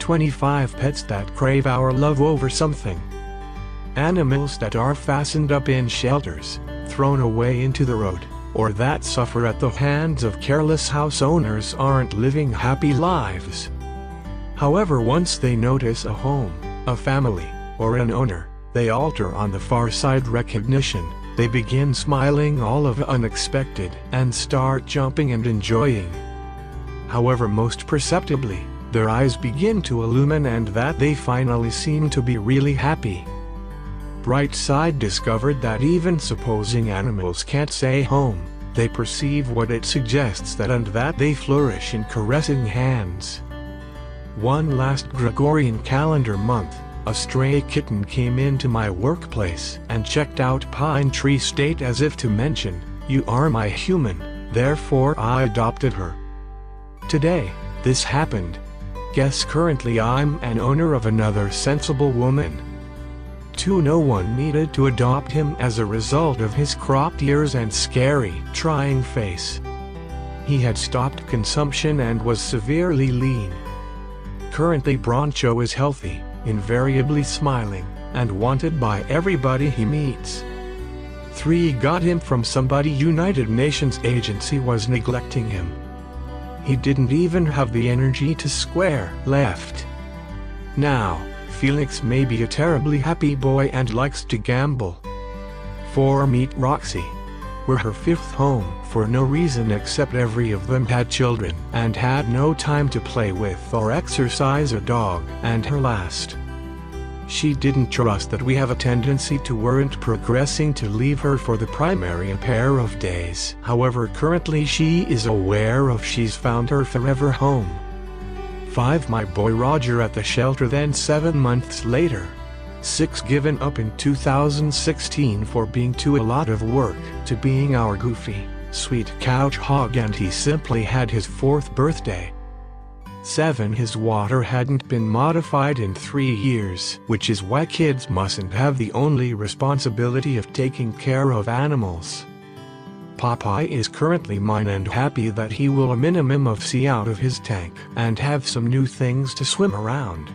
25 pets that crave our love over something. Animals that are fastened up in shelters, thrown away into the road, or that suffer at the hands of careless house owners aren't living happy lives. However, once they notice a home, a family, or an owner, they alter on the far side recognition. They begin smiling all of unexpected and start jumping and enjoying. However, most perceptibly, their eyes begin to illumine and that they finally seem to be really happy. Brightside discovered that even supposing animals can't say home, they perceive what it suggests that and that they flourish in caressing hands. One last Gregorian calendar month, a stray kitten came into my workplace and checked out Pine Tree State as if to mention, "You are my human, therefore I adopted her." Today, this happened. Guess currently I'm an owner of another sensible woman. 2. No one needed to adopt him as a result of his cropped ears and scary, trying face. He had stopped consumption and was severely lean. Currently Broncho is healthy, invariably smiling, and wanted by everybody he meets. 3. Got him from somebody United Nations agency was neglecting him. He didn't even have the energy to square left. Now, Felix may be a terribly happy boy and likes to gamble. 4. Meet Roxy. We're her 5th home for no reason except every of them had children and had no time to play with or exercise a dog, and her last. She didn't trust that we have a tendency to weren't progressing to leave her for the primary a pair of days. However, currently she is aware of she's found her forever home. 5. My boy Roger at the shelter then 7 months later. 6. Given up in 2016 for being too a lot of work to being our goofy, sweet couch hog, and he simply had his 4th birthday. 7. His water hadn't been modified in 3 years, which is why kids mustn't have the only responsibility of taking care of animals. Popeye is currently mine and happy that he will a minimum of see out of his tank and have some new things to swim around.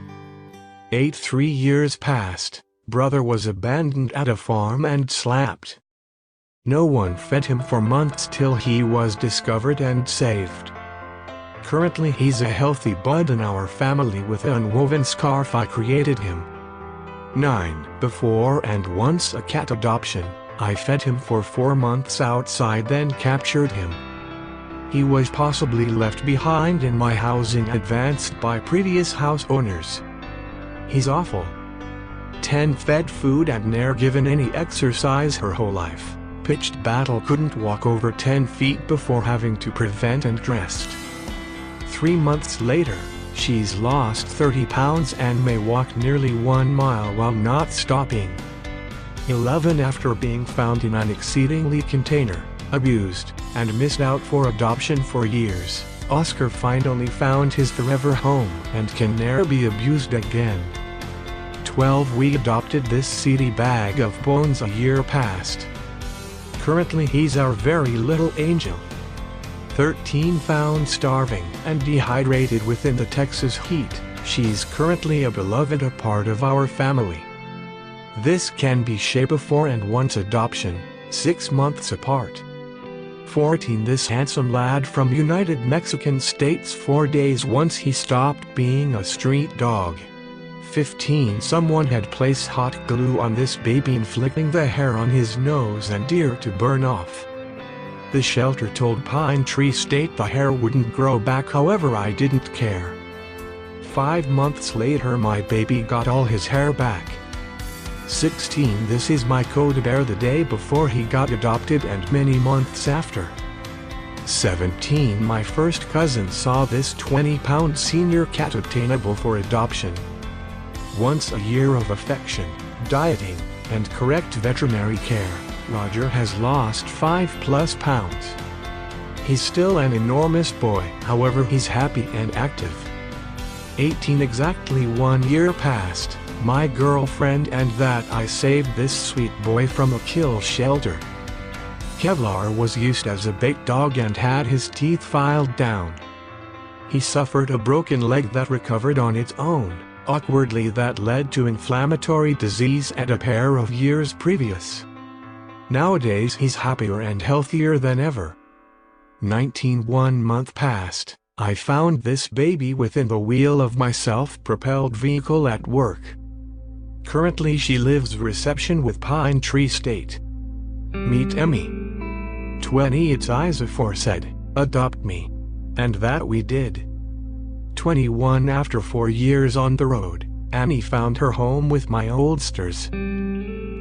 8. 3 years passed. Brother was abandoned at a farm and slapped. No one fed him for months till he was discovered and saved. Currently he's a healthy bud in our family with an unwoven scarf I created him. 9. Before and once a cat adoption, I fed him for 4 months outside then captured him. He was possibly left behind in my housing advanced by previous house owners. He's awful. 10. Fed food and ne'er given any exercise her whole life. Pitched battle, couldn't walk over 10 feet before having to prevent and dressed. 3 months later, she's lost 30 pounds and may walk nearly 1 mile while not stopping. 11. After being found in an exceedingly container, abused, and missed out for adoption for years, Oscar finally found his forever home and can ne'er be abused again. 12. We adopted this seedy bag of bones a year past. Currently he's our very little angel. 13. Found starving and dehydrated within the Texas heat, she's currently a beloved a part of our family. This can be shape before and once adoption, 6 months apart. 14. This handsome lad from United Mexican States 4 days once he stopped being a street dog. 15. Someone had placed hot glue on this baby inflicting the hair on his nose and ear to burn off. The shelter told Pine Tree State the hair wouldn't grow back, however I didn't care. 5 months later my baby got all his hair back. 16. This is my code bear the day before he got adopted and many months after. 17. My first cousin saw this 20-pound senior cat obtainable for adoption. Once a year of affection, dieting, and correct veterinary care, Roger has lost 5+ pounds. He's still an enormous boy, however he's happy and active. 18. Exactly 1 year passed, my girlfriend and that I saved this sweet boy from a kill shelter. Kevlar was used as a bait dog and had his teeth filed down. He suffered a broken leg that recovered on its own, awkwardly that led to inflammatory disease and a pair of years previous. Nowadays he's happier and healthier than ever. 1 month passed. I found this baby within the wheel of my self-propelled vehicle at work. Currently she lives reception with Pine Tree State. Meet Emmy. 20 It's eyes aforesaid, adopt me. And that we did. 21 After 4 years on the road, Annie found her home with my oldsters.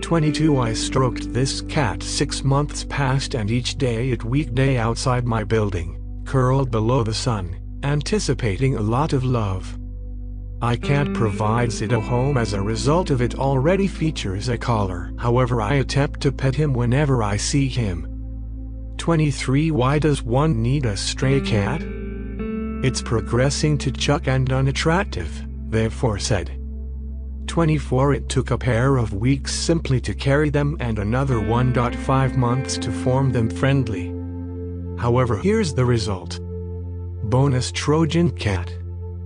22 I stroked this cat 6 months past and each day at weekday outside my building, curled below the sun, anticipating a lot of love. I can't provide it a home as a result of it already features a collar. However, I attempt to pet him whenever I see him. 23 Why does one need a stray cat? It's progressing to chuck and unattractive, therefore said. 24 It took a pair of weeks simply to carry them and another 1.5 months to form them friendly. However, here's the result. Bonus Trojan cat.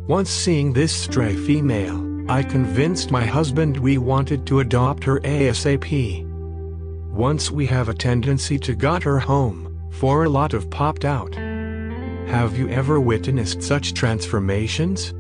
Once seeing this stray female, I convinced my husband we wanted to adopt her ASAP. Once we have a tendency to got her home, for a lot of popped out. Have you ever witnessed such transformations?